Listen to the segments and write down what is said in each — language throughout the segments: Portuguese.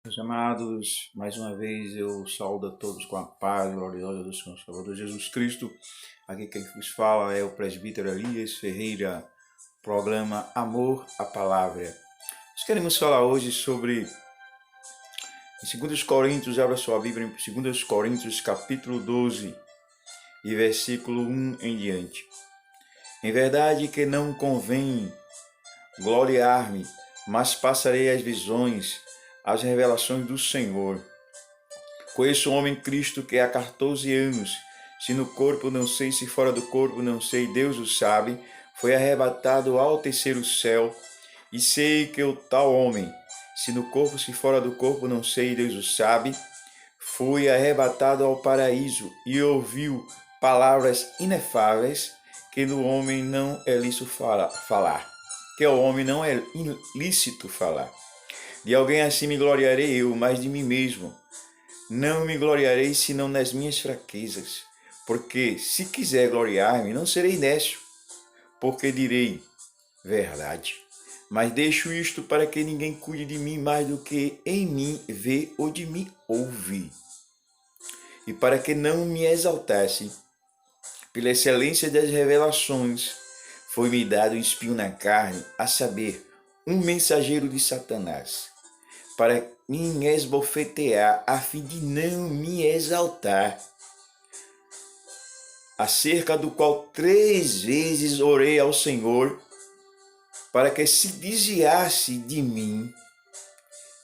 Meus amados, mais uma vez eu saúdo a todos com a paz gloriosa do Senhor Salvador Jesus Cristo. Aqui quem vos fala é o presbítero Elias Ferreira, programa Amor à Palavra. Nós queremos falar hoje sobre, em 2 Coríntios, abra sua Bíblia em 2 Coríntios capítulo 12 e versículo 1 em diante. Em verdade que não convém gloriar-me, mas passarei as visões, as revelações do Senhor. Conheço um homem Cristo que há 14 anos, se no corpo não sei, se fora do corpo não sei, Deus o sabe, foi arrebatado ao terceiro céu, e sei que o tal homem, se no corpo, se fora do corpo não sei, Deus o sabe, foi arrebatado ao paraíso e ouviu palavras inefáveis que no homem não é lícito falar. Que ao homem não é ilícito falar. De alguém assim me gloriarei eu, mas de mim mesmo. Não me gloriarei senão nas minhas fraquezas, porque se quiser gloriar-me, não serei nécio, porque direi verdade. Mas deixo isto para que ninguém cuide de mim mais do que em mim vê ou de mim ouve. E para que não me exaltasse, pela excelência das revelações, foi-me dado um espinho na carne, a saber, um mensageiro de Satanás, para me esbofetear, a fim de não me exaltar, acerca do qual 3 vezes orei ao Senhor, para que se desviasse de mim,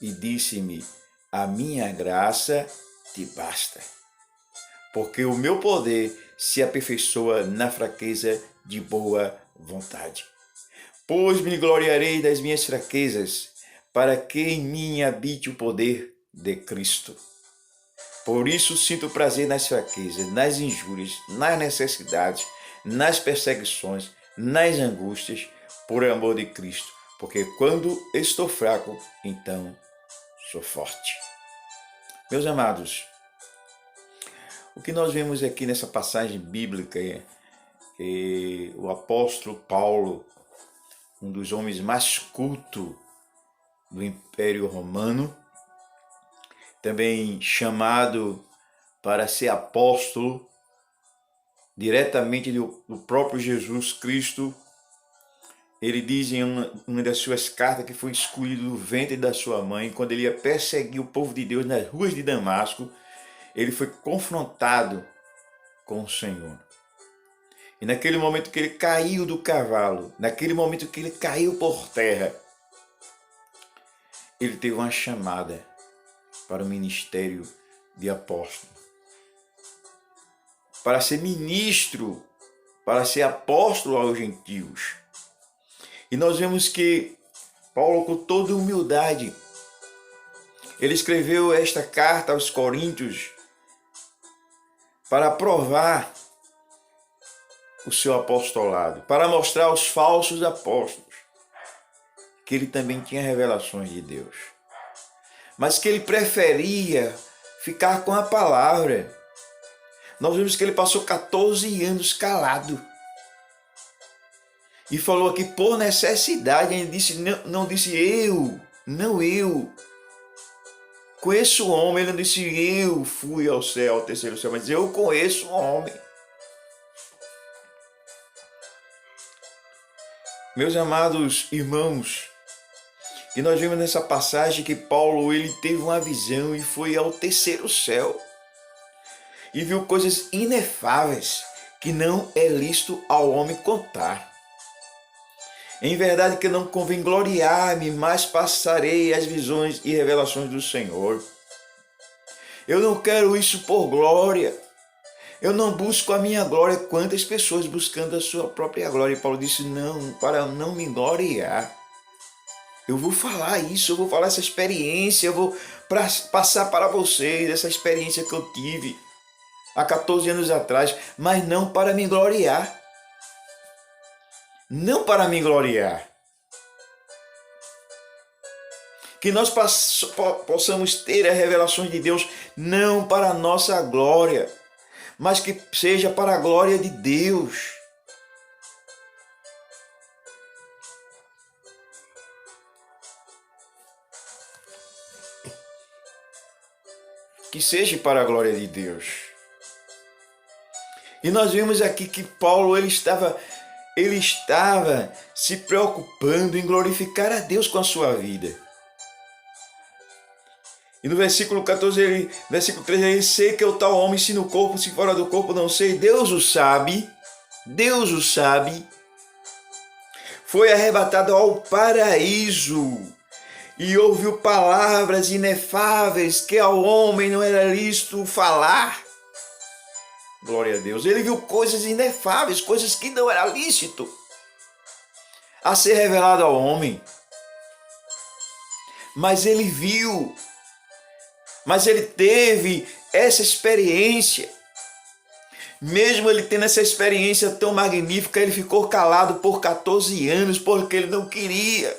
e disse-me, a minha graça te basta, porque o meu poder se aperfeiçoa na fraqueza de boa vontade. Pois me gloriarei das minhas fraquezas, para que em mim habite o poder de Cristo. Por isso sinto prazer nas fraquezas, nas injúrias, nas necessidades, nas perseguições, nas angústias, por amor de Cristo. Porque quando estou fraco, então sou forte. Meus amados, o que nós vemos aqui nessa passagem bíblica é que o apóstolo Paulo, um dos homens mais cultos do Império Romano, também chamado para ser apóstolo diretamente do próprio Jesus Cristo, ele diz em uma das suas cartas que foi escolhido do ventre da sua mãe, quando ele ia perseguir o povo de Deus nas ruas de Damasco, ele foi confrontado com o Senhor. E naquele momento que ele caiu do cavalo, naquele momento que ele caiu por terra, ele teve uma chamada para o ministério de apóstolo, para ser ministro, para ser apóstolo aos gentios. E nós vemos que Paulo, com toda humildade, ele escreveu esta carta aos Coríntios para provar o seu apostolado, para mostrar aos falsos apóstolos que ele também tinha revelações de Deus, mas que ele preferia ficar com a palavra. Nós vimos que ele passou 14 anos calado. E falou aqui por necessidade, ele disse, não disse eu, não eu. Conheço o homem, ele não disse eu fui ao céu, ao terceiro céu, mas eu conheço o homem. Meus amados irmãos, e nós vimos nessa passagem que Paulo ele teve uma visão e foi ao terceiro céu. E viu coisas inefáveis que não é lícito ao homem contar. Em verdade que não convém gloriar-me, mas passarei as visões e revelações do Senhor. Eu não quero isso por glória. Eu não busco a minha glória. Quantas pessoas buscando a sua própria glória? E Paulo disse, não, para não me gloriar. Eu vou falar isso, eu vou falar essa experiência, eu vou passar para vocês essa experiência que eu tive há 14 anos atrás, mas não para me gloriar. Não para me gloriar. Que nós possamos ter as revelações de Deus não para a nossa glória, mas que seja para a glória de Deus. que seja para a glória de Deus. E nós vemos aqui que Paulo ele estava se preocupando em glorificar a Deus com a sua vida. E no versículo 14, versículo 13, ele sei que o tal homem, se no corpo, se fora do corpo, não sei, Deus o sabe, foi arrebatado ao paraíso e ouviu palavras inefáveis que ao homem não era lícito falar. Glória a Deus. Ele viu coisas inefáveis, coisas que não era lícito a ser revelado ao homem. Mas ele viu, mas ele teve essa experiência. Mesmo ele tendo essa experiência tão magnífica, ele ficou calado por 14 anos, porque ele não queria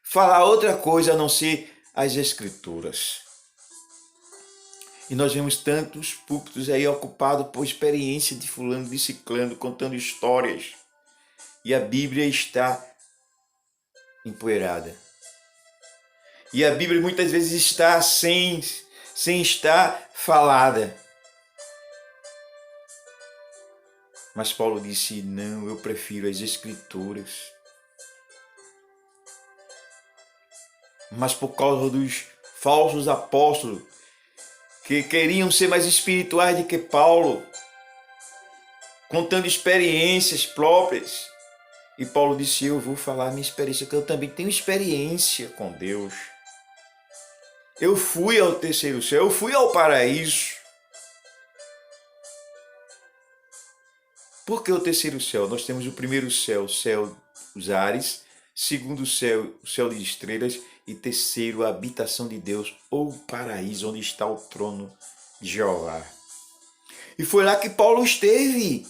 falar outra coisa a não ser as Escrituras. E nós vemos tantos púlpitos aí ocupados por experiência de fulano, de ciclano, contando histórias. E a Bíblia está empoeirada. E a Bíblia muitas vezes está sem estar falada. Mas Paulo disse, não, eu prefiro as Escrituras. Mas por causa dos falsos apóstolos, que queriam ser mais espirituais do que Paulo, contando experiências próprias. E Paulo disse, eu vou falar a minha experiência, que eu também tenho experiência com Deus. Eu fui ao terceiro céu, eu fui ao paraíso. Por que o terceiro céu? Nós temos o primeiro céu, o céu dos ares, segundo céu, o céu de estrelas, e terceiro, a habitação de Deus, ou paraíso, onde está o trono de Jeová. E foi lá que Paulo esteve.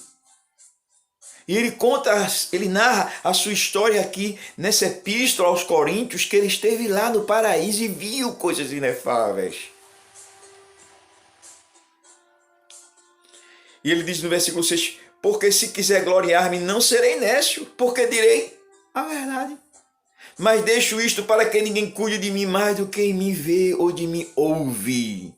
E ele narra a sua história aqui nessa epístola aos Coríntios, que ele esteve lá no paraíso e viu coisas inefáveis. E ele diz no versículo 6, porque se quiser gloriar-me, não serei nécio, porque direi a verdade. Mas deixo isto para que ninguém cuide de mim mais do que me vê ou de me ouve.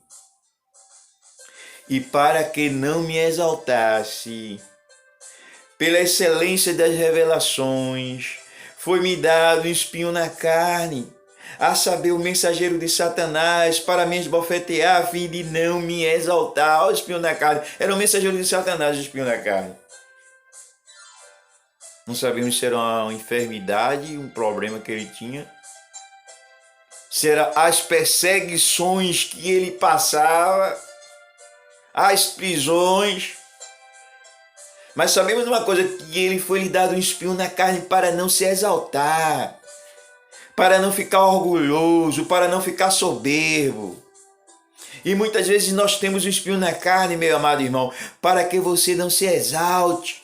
E para que não me exaltasse, pela excelência das revelações, foi-me dado um espinho na carne, a saber, o mensageiro de Satanás, para me esbofetear, a fim de não me exaltar. Olha o espinho na carne. Era o mensageiro de Satanás, o espinho na carne. Não sabíamos se era uma enfermidade, um problema que ele tinha. Se era as perseguições que ele passava, as prisões. Mas sabemos uma coisa, que ele foi lhe dado um espinho na carne para não se exaltar, para não ficar orgulhoso, para não ficar soberbo. E muitas vezes nós temos um espinho na carne, meu amado irmão, para que você não se exalte.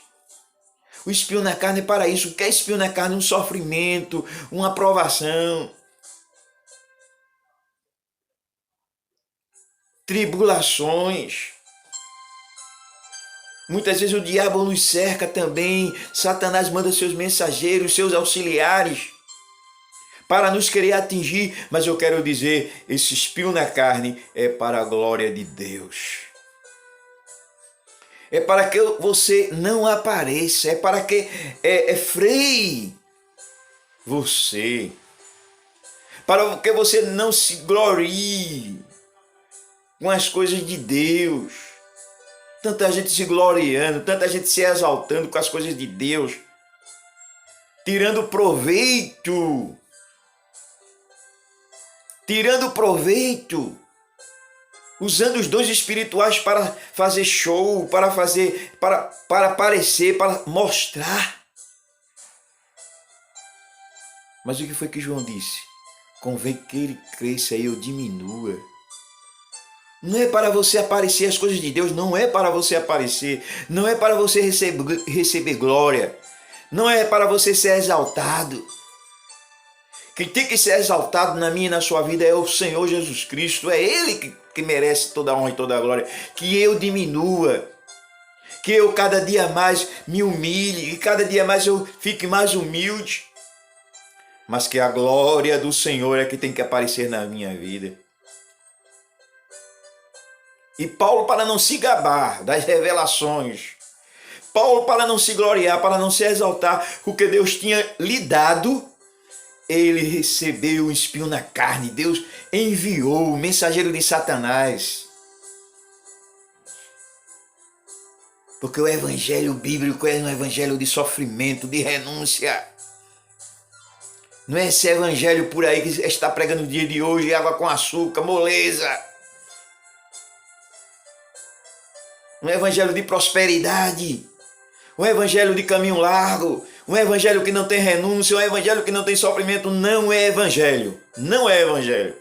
O espinho na carne é para isso. O que é espinho na carne? Um sofrimento, uma provação, tribulações. Muitas vezes o diabo nos cerca também. Satanás manda seus mensageiros, seus auxiliares, para nos querer atingir. Mas eu quero dizer, esse espinho na carne é para a glória de Deus. É para que você não apareça, é para que freie você, para que você não se glorie com as coisas de Deus. Tanta gente se gloriando, tanta gente se exaltando com as coisas de Deus, tirando proveito, usando os dons espirituais para fazer show, para aparecer, para mostrar. Mas o que foi que João disse? Convém que ele cresça e eu diminua. Não é para você aparecer as coisas de Deus, não é para você aparecer, não é para você receber glória, não é para você ser exaltado. Quem tem que ser exaltado na minha e na sua vida é o Senhor Jesus Cristo, é Ele que merece toda a honra e toda a glória. Que eu diminua, que eu cada dia mais me humilhe, e cada dia mais eu fique mais humilde, mas que a glória do Senhor é que tem que aparecer na minha vida. E Paulo, para não se gabar das revelações, Paulo, para não se gloriar, para não se exaltar com o que Deus tinha lhe dado, ele recebeu um espinho na carne. Deus enviou o mensageiro de Satanás. Porque o evangelho bíblico é um evangelho de sofrimento, de renúncia. Não é esse evangelho por aí que está pregando no dia de hoje, água com açúcar, moleza. Um evangelho de prosperidade. Um evangelho de caminho largo. Um evangelho que não tem renúncia. Um evangelho que não tem sofrimento. Não é evangelho. Não é evangelho.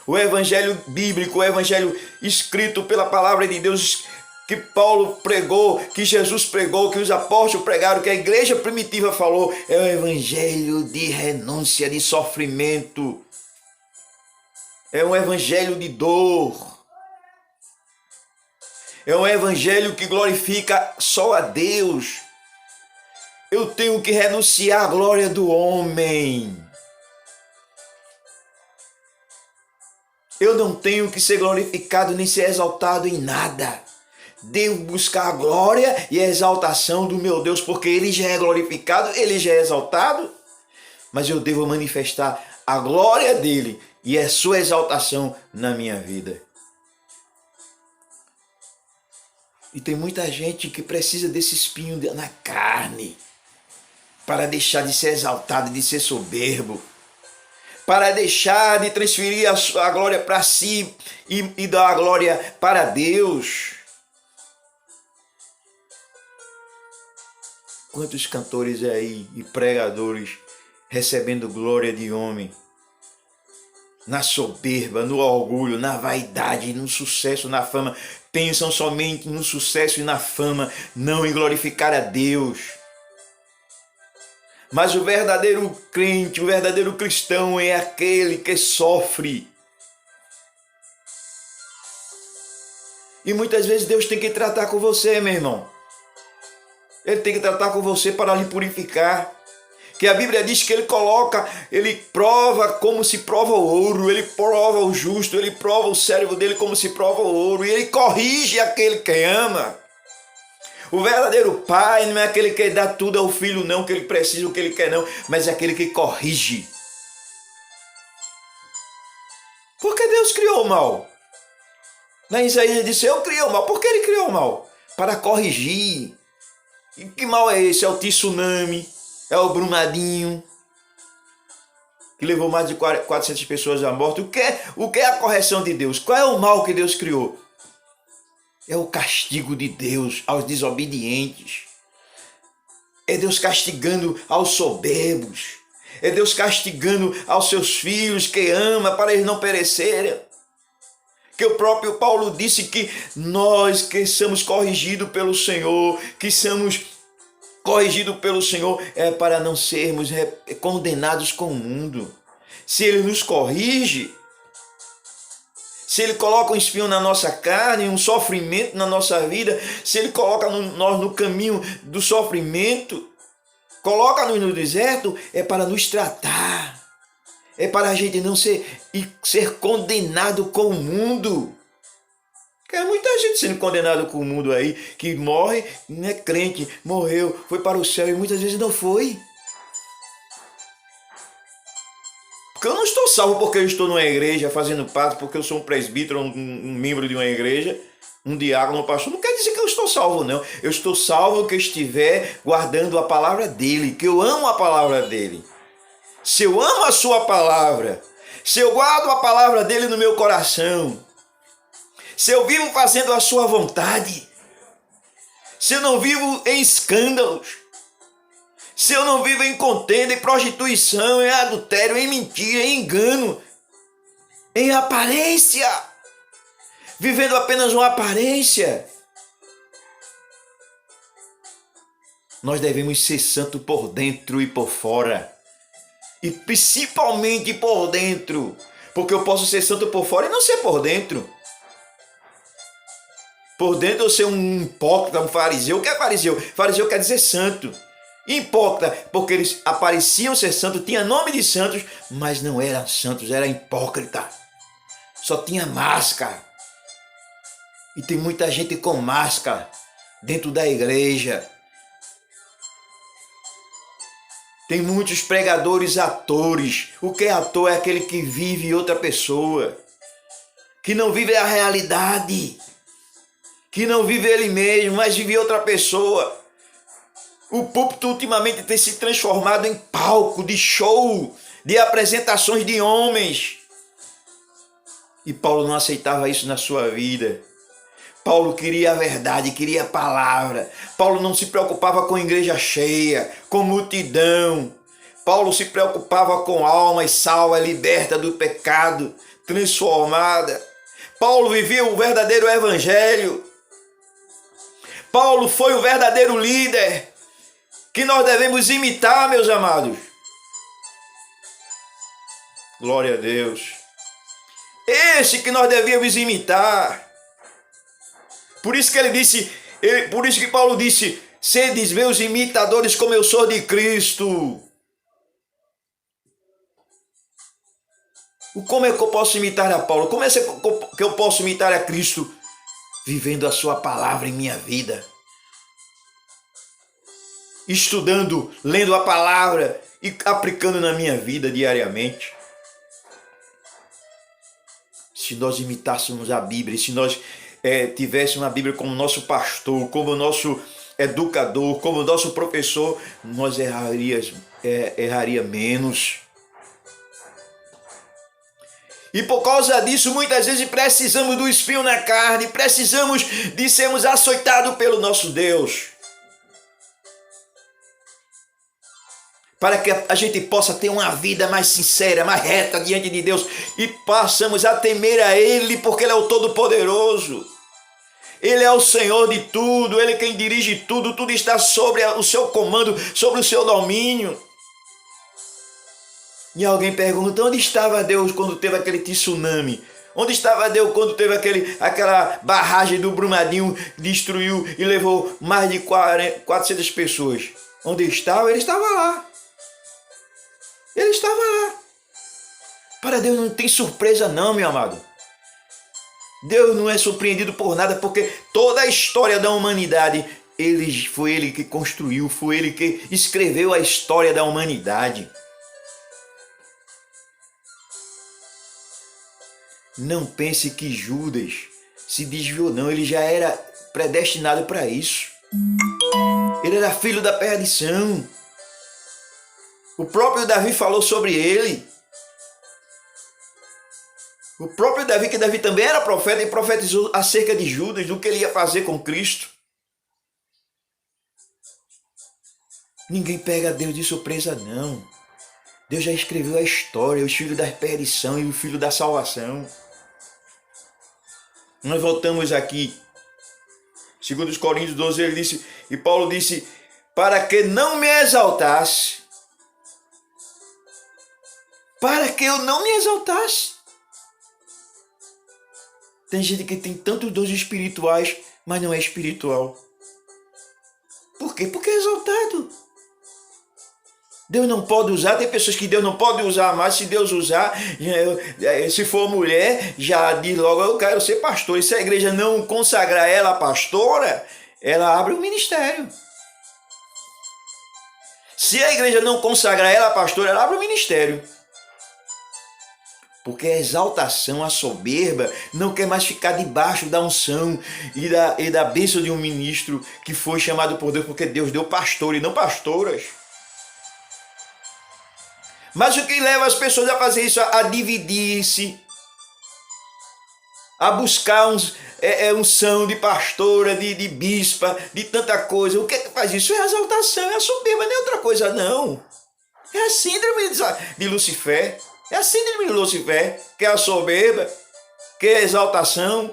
O evangelho bíblico, o evangelho escrito pela palavra de Deus, que Paulo pregou, que Jesus pregou, que os apóstolos pregaram, que a igreja primitiva falou, é o evangelho de renúncia, de sofrimento. É um evangelho de dor. É um evangelho que glorifica só a Deus. Eu tenho que renunciar à glória do homem. Eu não tenho que ser glorificado nem ser exaltado em nada. Devo buscar a glória e a exaltação do meu Deus, porque Ele já é glorificado, Ele já é exaltado, mas eu devo manifestar a glória dEle e a sua exaltação na minha vida. E tem muita gente que precisa desse espinho na carne para deixar de ser exaltado, de ser soberbo, para deixar de transferir a glória para si e dar a glória para Deus. Quantos cantores aí e pregadores recebendo glória de homem, na soberba, no orgulho, na vaidade, no sucesso, na fama, pensam somente no sucesso e na fama, não em glorificar a Deus. Mas o verdadeiro crente, o verdadeiro cristão é aquele que sofre. E muitas vezes Deus tem que tratar com você, meu irmão. Ele tem que tratar com você para lhe purificar. Que a Bíblia diz que ele prova como se prova o ouro, ele prova o justo, ele prova o servo dele como se prova o ouro, e ele corrige aquele que ama. O verdadeiro pai não é aquele que dá tudo ao filho, não, que ele precisa, o que ele quer, não, mas é aquele que corrige. Porque Deus criou o mal. Na Isaías disse, eu criei o mal. Por que ele criou o mal? Para corrigir. E que mal é esse? É o tsunami, é o Brumadinho, que levou mais de 400 pessoas à morte. O que é a correção de Deus? Qual é o mal que Deus criou? É o castigo de Deus aos desobedientes. É Deus castigando aos soberbos. É Deus castigando aos seus filhos que ama para eles não perecerem. Que o próprio Paulo disse que nós que somos corrigidos pelo Senhor, que somos corrigidos pelo Senhor, é para não sermos condenados com o mundo. Se Ele nos corrige, se Ele coloca um espinho na nossa carne, um sofrimento na nossa vida, se Ele coloca nós no caminho do sofrimento, coloca-nos no deserto, é para nos tratar. É para a gente não ser condenado com o mundo. Porque há muita gente sendo condenado com o mundo aí, que morre, não é crente, morreu, foi para o céu e muitas vezes não foi. Porque eu não estou salvo porque eu estou numa igreja fazendo parte, porque eu sou um presbítero, um membro de uma igreja, um diácono, um pastor. Não quer dizer que eu estou salvo, não. Eu estou salvo que eu estiver guardando a palavra dele, que eu amo a palavra dele. Se eu amo a sua palavra, se eu guardo a palavra dele no meu coração, se eu vivo fazendo a sua vontade, se eu não vivo em escândalos, se eu não vivo em contenda, em prostituição, em adultério, em mentira, em engano, em aparência, vivendo apenas uma aparência, nós devemos ser santos por dentro e por fora. E principalmente por dentro. Porque eu posso ser santo por fora e não ser por dentro. Por dentro eu ser um hipócrita, um fariseu. O que é fariseu? Fariseu quer dizer santo. Hipócrita, porque eles apareciam ser santos, tinha nome de santos, mas não eram santos, era hipócrita. Só tinha máscara. E tem muita gente com máscara dentro da igreja. Tem muitos pregadores atores. O que é ator é aquele que vive outra pessoa, que não vive a realidade, que não vive ele mesmo, mas vive outra pessoa. O púlpito ultimamente tem se transformado em palco de show, de apresentações de homens. E Paulo não aceitava isso na sua vida. Paulo queria a verdade, queria a palavra. Paulo não se preocupava com igreja cheia, com multidão. Paulo se preocupava com almas salva, liberta do pecado, transformada. Paulo vivia o verdadeiro evangelho. Paulo foi o verdadeiro líder que nós devemos imitar, meus amados. Glória a Deus. Esse que nós devíamos imitar. Por isso que ele disse, por isso que Paulo disse, sedes meus imitadores como eu sou de Cristo. Como é que eu posso imitar a Paulo? Como é que eu posso imitar a Cristo? Vivendo a sua palavra em minha vida. Estudando, lendo a palavra e aplicando na minha vida diariamente. Se nós imitássemos a Bíblia, se nós tivéssemos a Bíblia como nosso pastor, como nosso educador, como nosso professor, nós erraria menos. E por causa disso, muitas vezes precisamos do espinho na carne, precisamos de sermos açoitados pelo nosso Deus. Para que a gente possa ter uma vida mais sincera, mais reta diante de Deus e passamos a temer a Ele, porque Ele é o Todo-Poderoso. Ele é o Senhor de tudo, Ele é quem dirige tudo, tudo está sobre o seu comando, sobre o seu domínio. E alguém pergunta, onde estava Deus quando teve aquele tsunami? Onde estava Deus quando teve aquela barragem do Brumadinho, destruiu e levou mais de 400 pessoas? Onde estava? Ele estava lá. Ele estava lá. Para Deus não tem surpresa não, meu amado. Deus não é surpreendido por nada, porque toda a história da humanidade, foi Ele que construiu, foi Ele que escreveu a história da humanidade. Não pense que Judas se desviou, não. Ele já era predestinado para isso. Ele era filho da perdição. O próprio Davi falou sobre ele. O próprio Davi, que Davi também era profeta, e profetizou acerca de Judas, do que ele ia fazer com Cristo. Ninguém pega Deus de surpresa, não. Deus já escreveu a história, os filhos da perdição e o filho da salvação. Nós voltamos aqui. Segundo os Coríntios 12, ele disse, e Paulo disse, para que não me exaltasse. Para que eu não me exaltasse. Tem gente que tem tantos dons espirituais, mas não é espiritual. Por quê? Porque é exaltado. Deus não pode usar, tem pessoas que Deus não pode usar mais. Se Deus usar, se for mulher, já diz logo, eu quero ser pastor. E se a igreja não consagrar ela pastora, ela abre o ministério. Se a igreja não consagrar ela pastora, ela abre o ministério. Porque a exaltação, a soberba, não quer mais ficar debaixo da unção e da bênção de um ministro que foi chamado por Deus, porque Deus deu pastor e não pastoras. Mas o que leva as pessoas a fazer isso? A dividir-se, a buscar unção de pastora, de bispa, de tanta coisa. O que é que faz isso? É a exaltação, é a soberba, não é outra coisa não. É a síndrome de Lucifer. É a síndrome de Lucifer, que é a soberba, que é a exaltação.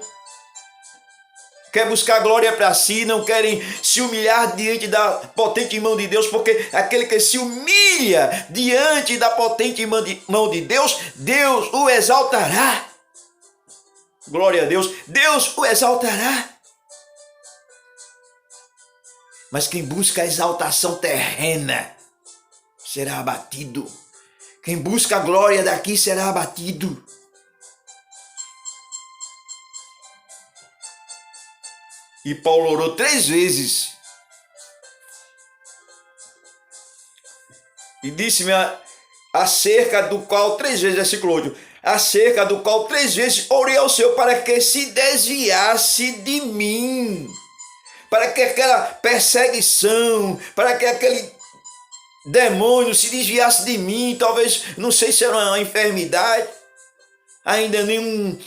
Quer buscar glória para si, não querem se humilhar diante da potente mão de Deus, porque aquele que se humilha diante da potente mão de Deus, Deus o exaltará. Glória a Deus, Deus o exaltará. Mas quem busca a exaltação terrena será abatido. Quem busca a glória daqui será abatido. E Paulo orou 3 vezes. E disse-me acerca do qual 3 vezes, versículo 8, acerca do qual 3 vezes orei ao Senhor para que se desviasse de mim, para que aquela perseguição, para que aquele demônio se desviasse de mim. Talvez, não sei se era uma enfermidade, ainda nenhum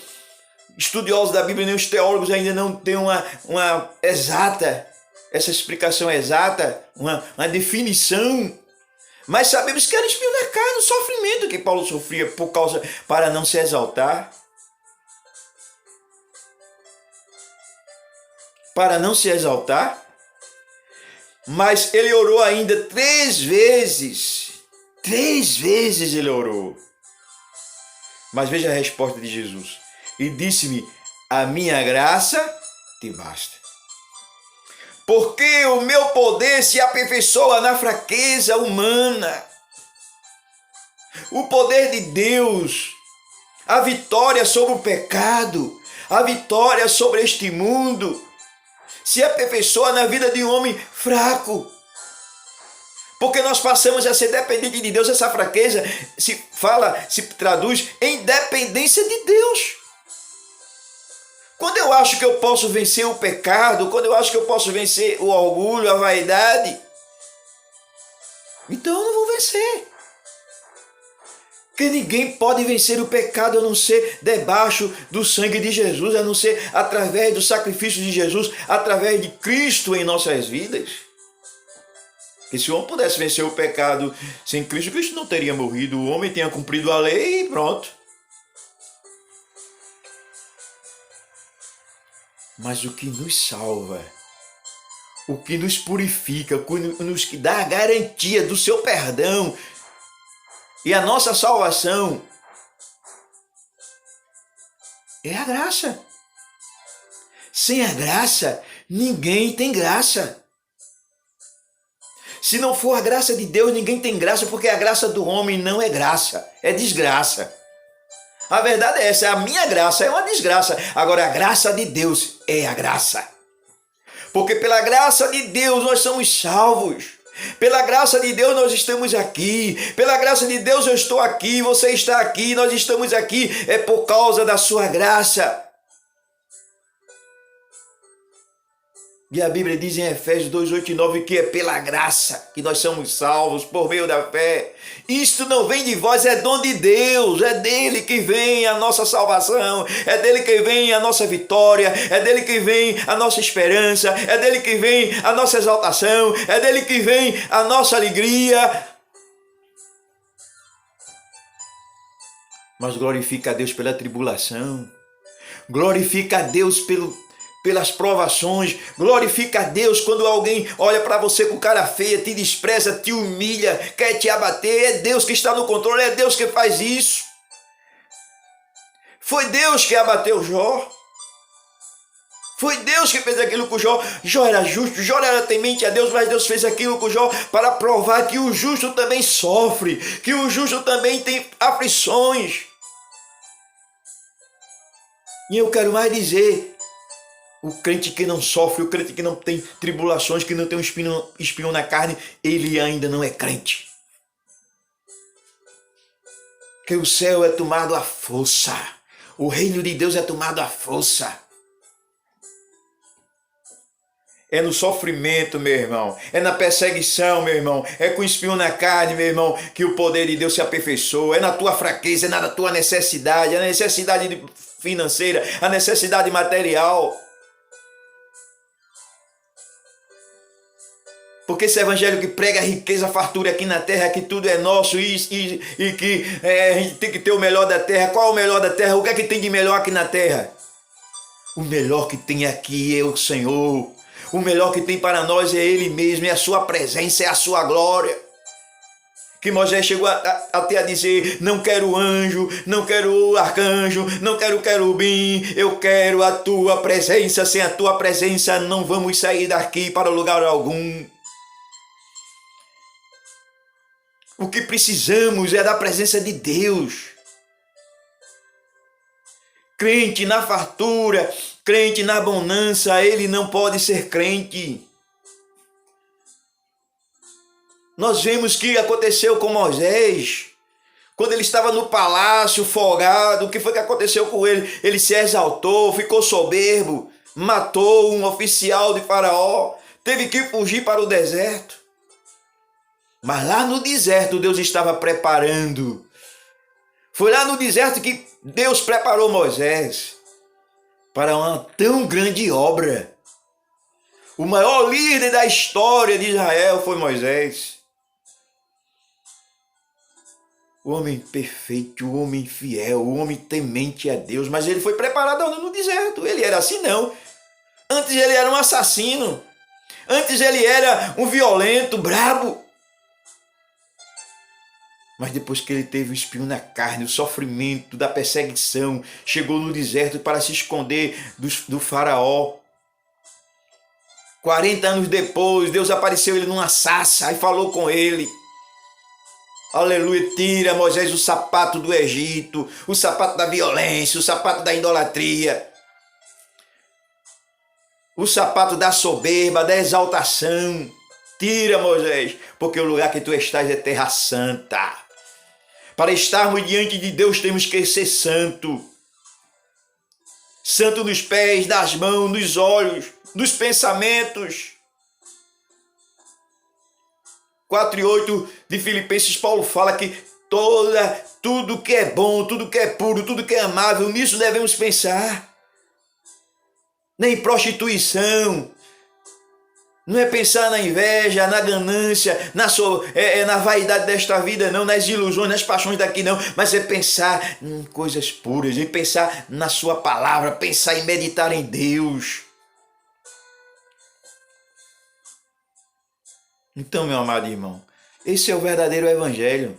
estudioso da Bíblia, nem os teólogos ainda não tem uma exata, essa explicação exata, uma definição. Mas sabemos que era espinho na carne, o sofrimento que Paulo sofria para não se exaltar. Para não se exaltar. Mas ele orou ainda 3 vezes. 3 vezes ele orou. Mas veja a resposta de Jesus. E disse-me, a minha graça te basta. Porque o meu poder se aperfeiçoa na fraqueza humana. O poder de Deus, a vitória sobre o pecado, a vitória sobre este mundo, se aperfeiçoa na vida de um homem fraco. Porque nós passamos a ser dependentes de Deus. Essa fraqueza se traduz em dependência de Deus. Quando eu acho que eu posso vencer o pecado, quando eu acho que eu posso vencer o orgulho, a vaidade, então eu não vou vencer. Porque ninguém pode vencer o pecado a não ser debaixo do sangue de Jesus, a não ser através do sacrifício de Jesus, através de Cristo em nossas vidas. Porque se o homem pudesse vencer o pecado sem Cristo, Cristo não teria morrido. O homem tinha cumprido a lei e pronto. Mas o que nos salva, o que nos purifica, o que nos dá a garantia do seu perdão e a nossa salvação é a graça. Sem a graça, ninguém tem graça. Se não for a graça de Deus, ninguém tem graça, porque a graça do homem não é graça, é desgraça. A verdade é essa, a minha graça é uma desgraça. Agora, a graça de Deus é a graça. Porque pela graça de Deus nós somos salvos. Pela graça de Deus nós estamos aqui. Pela graça de Deus eu estou aqui, você está aqui, nós estamos aqui. É por causa da sua graça. E a Bíblia diz em Efésios 2, 8 e 9 que é pela graça que nós somos salvos por meio da fé. Isto não vem de vós, é dom de Deus. É dele que vem a nossa salvação. É dele que vem a nossa vitória. É dele que vem a nossa esperança. É dele que vem a nossa exaltação. É dele que vem a nossa alegria. Mas glorifica a Deus pela tribulação. Glorifica a Deus pelas provações. Glorifica a Deus quando alguém olha para você com cara feia, te despreza, te humilha, quer te abater. É Deus que está no controle, é Deus que faz isso. Foi Deus que abateu Jó. Foi Deus que fez aquilo com Jó. Jó era justo, Jó era temente a Deus, mas Deus fez aquilo com Jó para provar que o justo também sofre, que o justo também tem aflições. E eu quero mais dizer, o crente que não sofre, o crente que não tem tribulações, que não tem um espinho na carne, ele ainda não é crente. Que o céu é tomado à força. O reino de Deus é tomado à força. É no sofrimento, meu irmão. É na perseguição, meu irmão. É com o espinho na carne, meu irmão, que o poder de Deus se aperfeiçoa. É na tua fraqueza, é na tua necessidade, é na necessidade financeira, a necessidade material. Porque esse evangelho que prega a riqueza, a fartura aqui na terra, que tudo é nosso e que a gente tem que ter o melhor da terra. Qual é o melhor da terra? O que é que tem de melhor aqui na terra? O melhor que tem aqui é o Senhor. O melhor que tem para nós é Ele mesmo, é a sua presença, é a sua glória. Que Moisés chegou até a dizer, não quero anjo, não quero arcanjo, não quero querubim, eu quero a tua presença. Sem a tua presença não vamos sair daqui para lugar algum. O que precisamos é da presença de Deus. crente na fartura, crente na bonança, ele não pode ser crente. Nós vemos que aconteceu com Moisés, quando ele estava no palácio, folgado. O que foi que aconteceu com ele? Ele se exaltou, ficou soberbo, matou um oficial de Faraó, teve que fugir para o deserto. Mas lá no deserto Deus estava preparando. Foi lá no deserto que Deus preparou Moisés para uma tão grande obra. O maior líder da história de Israel foi Moisés. O homem perfeito, o homem fiel, o homem temente a Deus. Mas ele foi preparado no deserto. Ele era assim não. Antes ele era um assassino. Antes ele era um violento, brabo. Mas depois que ele teve o espinho na carne, o sofrimento da perseguição, chegou no deserto para se esconder do faraó. 40 anos depois, Deus apareceu ele numa sarça e falou com ele. Aleluia, tira, Moisés, o sapato do Egito, o sapato da violência, o sapato da idolatria, o sapato da soberba, da exaltação. Tira, Moisés, porque o lugar que tu estás é terra santa. Para estarmos diante de Deus temos que ser santo. Santo nos pés, das mãos, nos olhos, nos pensamentos. 4:8 de Filipenses, Paulo fala que tudo que é bom, tudo que é puro, tudo que é amável, nisso devemos pensar. Nem prostituição. Não é pensar na inveja, na ganância, na vaidade desta vida, não, nas ilusões, nas paixões daqui, não, mas é pensar em coisas puras, em pensar na sua palavra, pensar e meditar em Deus. Então, meu amado irmão, esse é o verdadeiro evangelho.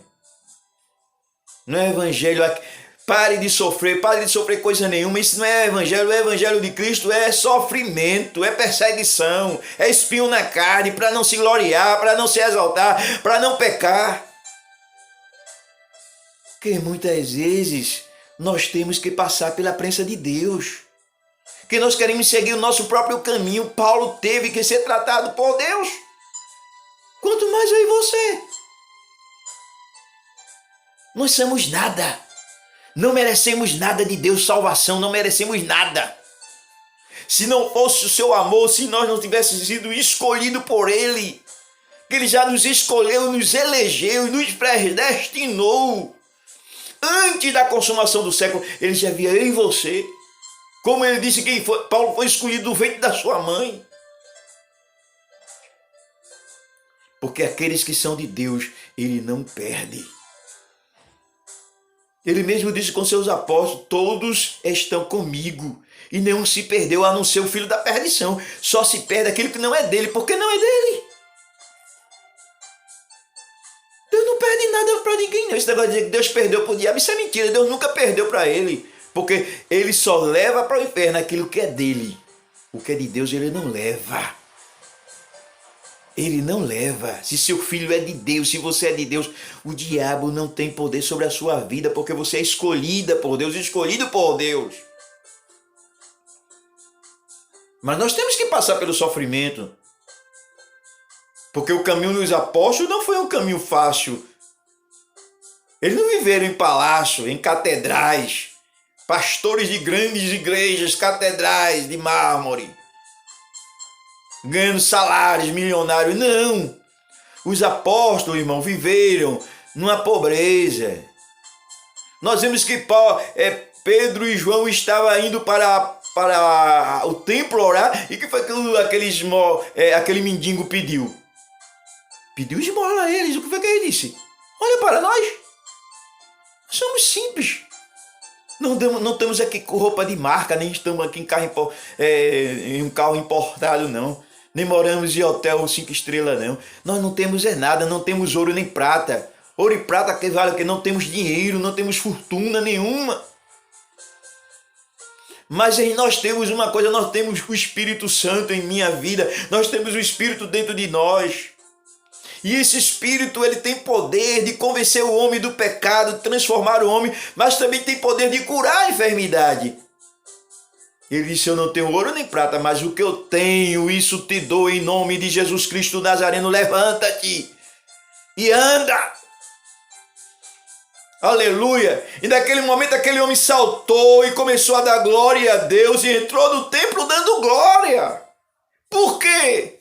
Não é evangelho... Pare de sofrer coisa nenhuma. Isso não é evangelho. O evangelho de Cristo é sofrimento, é perseguição, é espinho na carne, para não se gloriar, para não se exaltar, para não pecar. Porque muitas vezes nós temos que passar pela presença de Deus. Que nós queremos seguir o nosso próprio caminho. Paulo teve que ser tratado por Deus. Quanto mais eu e você. Nós somos nada. Não merecemos nada de Deus, salvação, não merecemos nada. Se não fosse o seu amor, se nós não tivéssemos sido escolhidos por Ele, que Ele já nos escolheu, nos elegeu, nos predestinou. Antes da consumação do século, Ele já via em você. Como Ele disse que Paulo foi escolhido do ventre da sua mãe. Porque aqueles que são de Deus, Ele não perde. Ele mesmo disse com seus apóstolos, todos estão comigo, e nenhum se perdeu, a não ser o filho da perdição. Só se perde aquele que não é dele, porque não é dele. Deus não perde nada para ninguém, não. Esse negócio de dizer que Deus perdeu para o diabo, isso é mentira. Deus nunca perdeu para ele, porque ele só leva para o inferno aquilo que é dele. O que é de Deus ele não leva. Ele não leva. Se seu filho é de Deus, se você é de Deus, o diabo não tem poder sobre a sua vida, porque você é escolhida por Deus, escolhido por Deus. Mas nós temos que passar pelo sofrimento. Porque o caminho dos apóstolos não foi um caminho fácil. Eles não viveram em palácio, em catedrais, pastores de grandes igrejas, catedrais de mármore, ganhando salários milionários. Não. Os apóstolos, irmão, viveram numa pobreza. Nós vemos que Pedro e João estavam indo para o templo orar. E que foi aquele mendigo pediu? Pediu esmola a eles. O que foi que ele disse? Olha para nós. Somos simples. Não estamos aqui com roupa de marca, nem estamos aqui em um carro importado, não. Nem moramos em hotel 5 estrelas, não. Nós não temos nada, não temos ouro nem prata. Ouro e prata que vale o que? Não temos dinheiro, não temos fortuna nenhuma. Mas nós temos uma coisa, nós temos o Espírito Santo em minha vida. Nós temos o Espírito dentro de nós. E esse Espírito, ele tem poder de convencer o homem do pecado, de transformar o homem, mas também tem poder de curar a enfermidade. Ele disse, eu não tenho ouro nem prata, mas o que eu tenho, isso te dou em nome de Jesus Cristo Nazareno. Levanta-te e anda. Aleluia. E naquele momento aquele homem saltou e começou a dar glória a Deus e entrou no templo dando glória. Por quê?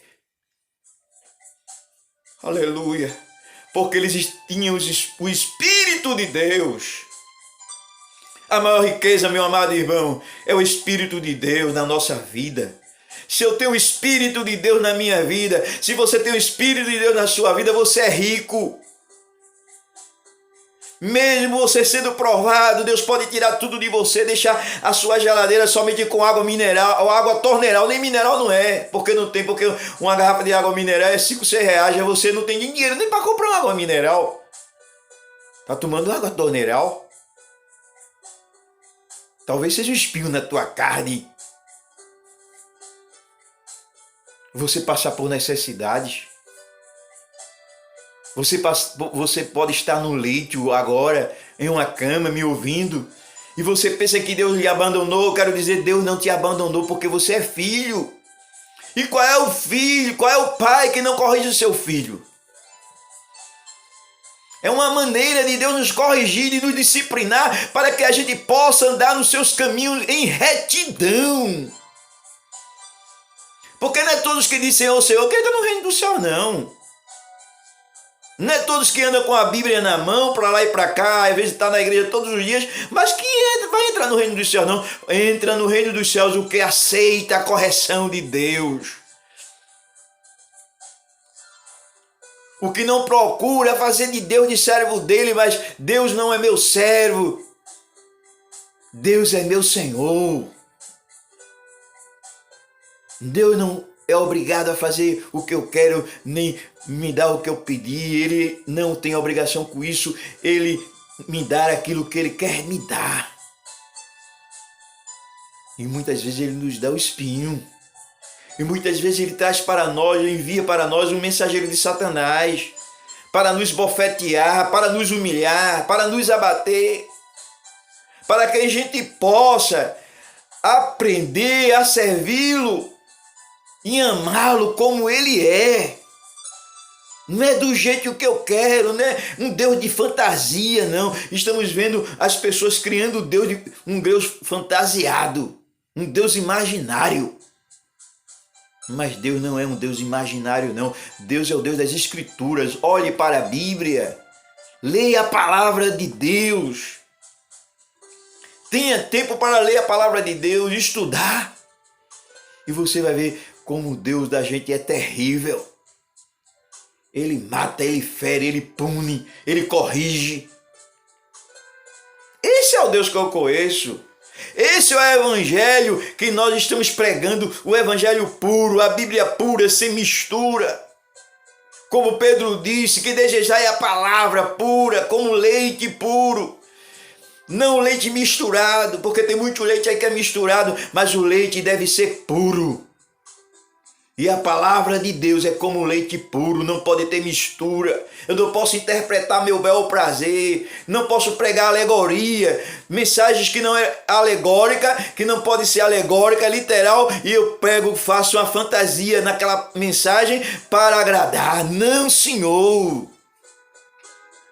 Aleluia. Porque eles tinham o Espírito de Deus. A maior riqueza, meu amado irmão, é o Espírito de Deus na nossa vida. Se eu tenho o Espírito de Deus na minha vida, se você tem o Espírito de Deus na sua vida, você é rico. Mesmo você sendo provado, Deus pode tirar tudo de você, deixar a sua geladeira somente com água mineral, ou água torneral, nem mineral não é, porque não tem, porque uma garrafa de água mineral é 5, 6 reais, já você não tem dinheiro nem para comprar uma água mineral. Tá tomando água torneral? Talvez seja um espinho na tua carne. Você passar por necessidades. Você pode estar no leito agora, em uma cama, me ouvindo, e você pensa que Deus lhe abandonou. Eu quero dizer, Deus não te abandonou porque você é filho. E qual é o filho, qual é o pai que não corrige o seu filho? É uma maneira de Deus nos corrigir e nos disciplinar para que a gente possa andar nos seus caminhos em retidão. Porque não é todos que dizem Senhor, Senhor, que entra no reino do céu, não. Não é todos que andam com a Bíblia na mão, para lá e para cá, às vezes está na igreja todos os dias, mas que vai entrar no reino dos céus, não. Entra no reino dos céus o que aceita a correção de Deus. O que não procura fazer de Deus de servo dele, mas Deus não é meu servo. Deus é meu Senhor. Deus não é obrigado a fazer o que eu quero, nem me dar o que eu pedi. Ele não tem obrigação com isso. Ele me dá aquilo que ele quer me dar. E muitas vezes ele nos dá o espinho. E muitas vezes ele traz para nós, envia para nós um mensageiro de Satanás, para nos bofetear, para nos humilhar, para nos abater, para que a gente possa aprender a servi-lo e amá-lo como ele é. Não é do jeito que eu quero, não é um Deus de fantasia, não. Estamos vendo as pessoas criando um Deus fantasiado, um Deus imaginário. Mas Deus não é um Deus imaginário, não. Deus é o Deus das Escrituras. Olhe para a Bíblia. Leia a palavra de Deus. Tenha tempo para ler a palavra de Deus, estudar. E você vai ver como o Deus da gente é terrível. Ele mata, ele fere, ele pune, ele corrige. Esse é o Deus que eu conheço. Esse é o evangelho que nós estamos pregando, o evangelho puro, a Bíblia pura, sem mistura. Como Pedro disse, que desejai a palavra pura, como leite puro. Não leite misturado, porque tem muito leite aí que é misturado, mas o leite deve ser puro. E a palavra de Deus é como leite puro, não pode ter mistura. Eu não posso interpretar meu bel prazer, não posso pregar alegoria, mensagens que não é alegórica, que não pode ser alegórica, literal, e eu faço uma fantasia naquela mensagem para agradar. Não, Senhor!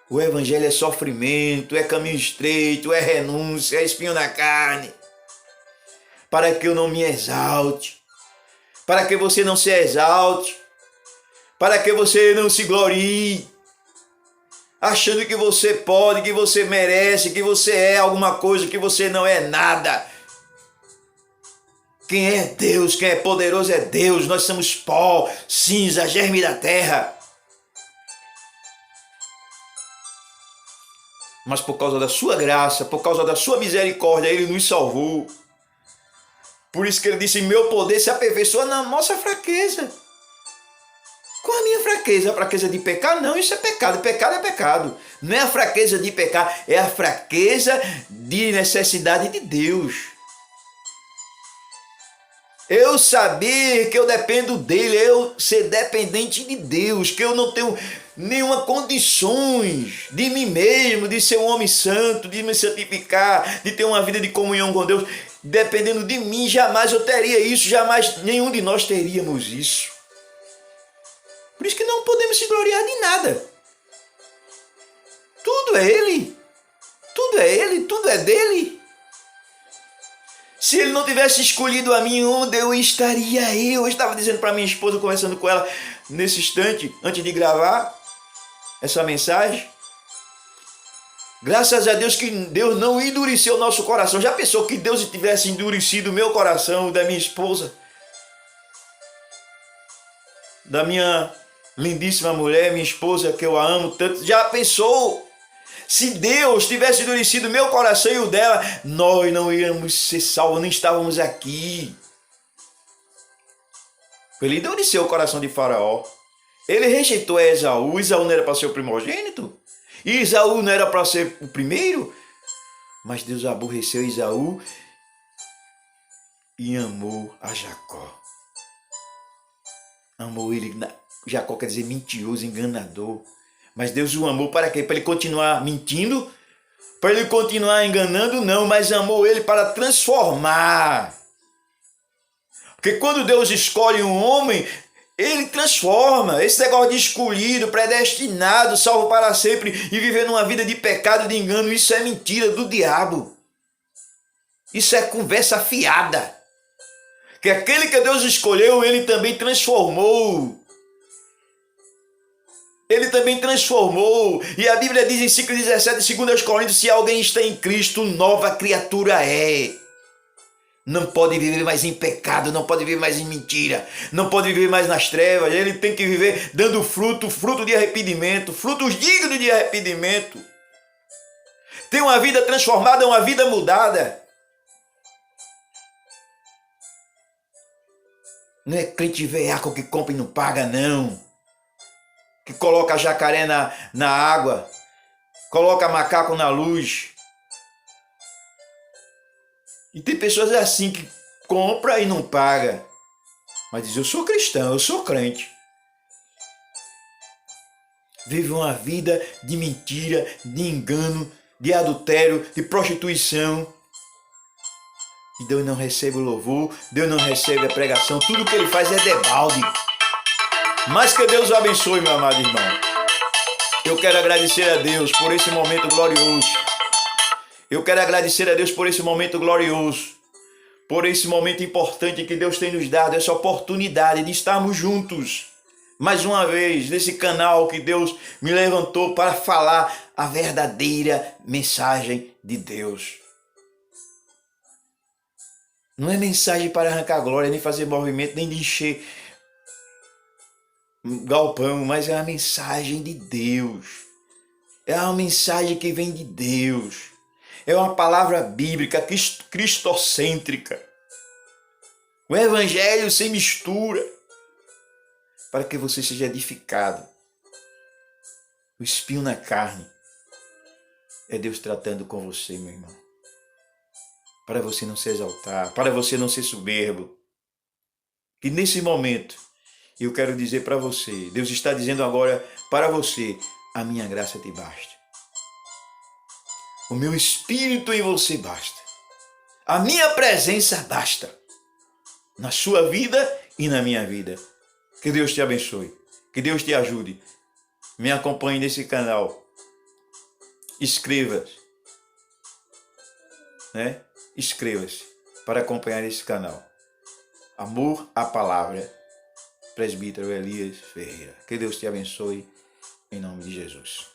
O evangelho é sofrimento, é caminho estreito, é renúncia, é espinho na carne, para que eu não me exalte, para que você não se exalte, para que você não se glorie, achando que você pode, que você merece, que você é alguma coisa, que você não é nada. Quem é Deus, quem é poderoso é Deus. Nós somos pó, cinza, germe da terra. Mas por causa da sua graça, por causa da sua misericórdia, Ele nos salvou. Por isso que Ele disse, meu poder se aperfeiçoa na nossa fraqueza. Qual a minha fraqueza? A fraqueza de pecar? Não, isso é pecado. Pecado é pecado. Não é a fraqueza de pecar, é a fraqueza de necessidade de Deus. Eu saber que eu dependo dele, eu ser dependente de Deus, que eu não tenho nenhuma condições de mim mesmo, de ser um homem santo, de me santificar, de ter uma vida de comunhão com Deus. Dependendo de mim, jamais eu teria isso, jamais nenhum de nós teríamos isso. Por isso que não podemos se gloriar de nada. Tudo é Ele. Tudo é Ele, tudo é dele. Se Ele não tivesse escolhido a mim, onde eu estaria eu? Eu estava dizendo para minha esposa, conversando com ela nesse instante, antes de gravar essa mensagem. Graças a Deus que Deus não endureceu o nosso coração. Já pensou que Deus tivesse endurecido o meu coração, da minha esposa, da minha lindíssima mulher, minha esposa, que eu a amo tanto? Já pensou? Se Deus tivesse endurecido meu coração e o dela, nós não íamos ser salvos, nem estávamos aqui. Ele endureceu o coração de Faraó. Ele rejeitou Esaú. Esaú não era para ser o primogênito. E Esaú não era para ser o primeiro. Mas Deus aborreceu Esaú e amou a Jacó. Amou ele. Jacó quer dizer mentiroso, enganador. Mas Deus o amou para quê? Para ele continuar mentindo? Para ele continuar enganando? Não, mas amou ele para transformar. Porque quando Deus escolhe um homem, Ele transforma. Esse negócio de escolhido, predestinado, salvo para sempre e viver numa vida de pecado, de engano, isso é mentira do diabo. Isso é conversa fiada. Que aquele que Deus escolheu, Ele também transformou. Ele também transformou. E a Bíblia diz em 5,17, 2 Coríntios, se alguém está em Cristo, nova criatura é. Não pode viver mais em pecado, não pode viver mais em mentira, não pode viver mais nas trevas. Ele tem que viver dando fruto, fruto de arrependimento, frutos dignos de arrependimento. Ter uma vida transformada, uma vida mudada. Não é crente veaco que compra e não paga, não. Que coloca jacaré na água, coloca macaco na luz. E tem pessoas assim que compra e não paga. Mas diz, eu sou cristão, eu sou crente. Vive uma vida de mentira, de engano, de adultério, de prostituição. E Deus não recebe o louvor, Deus não recebe a pregação. Tudo que ele faz é debalde. Mas que Deus o abençoe, meu amado irmão. Eu quero agradecer a Deus por esse momento glorioso. Eu quero agradecer a Deus por esse momento glorioso. Por esse momento importante que Deus tem nos dado. Essa oportunidade de estarmos juntos. Mais uma vez, nesse canal que Deus me levantou para falar a verdadeira mensagem de Deus. Não é mensagem para arrancar glória, nem fazer movimento, nem de encher galpão, mas é a mensagem de Deus. É uma mensagem que vem de Deus. É uma palavra bíblica, cristocêntrica. O evangelho sem mistura. Para que você seja edificado. O espinho na carne é Deus tratando com você, meu irmão. Para você não se exaltar, para você não ser soberbo. E nesse momento, eu quero dizer para você, Deus está dizendo agora para você, a minha graça te basta. O meu espírito em você basta. A minha presença basta. Na sua vida e na minha vida. Que Deus te abençoe. Que Deus te ajude. Me acompanhe nesse canal. Inscreva-se. Inscreva-se para acompanhar esse canal. Amor à Palavra. Presbítero Elias Ferreira. Que Deus te abençoe, em nome de Jesus.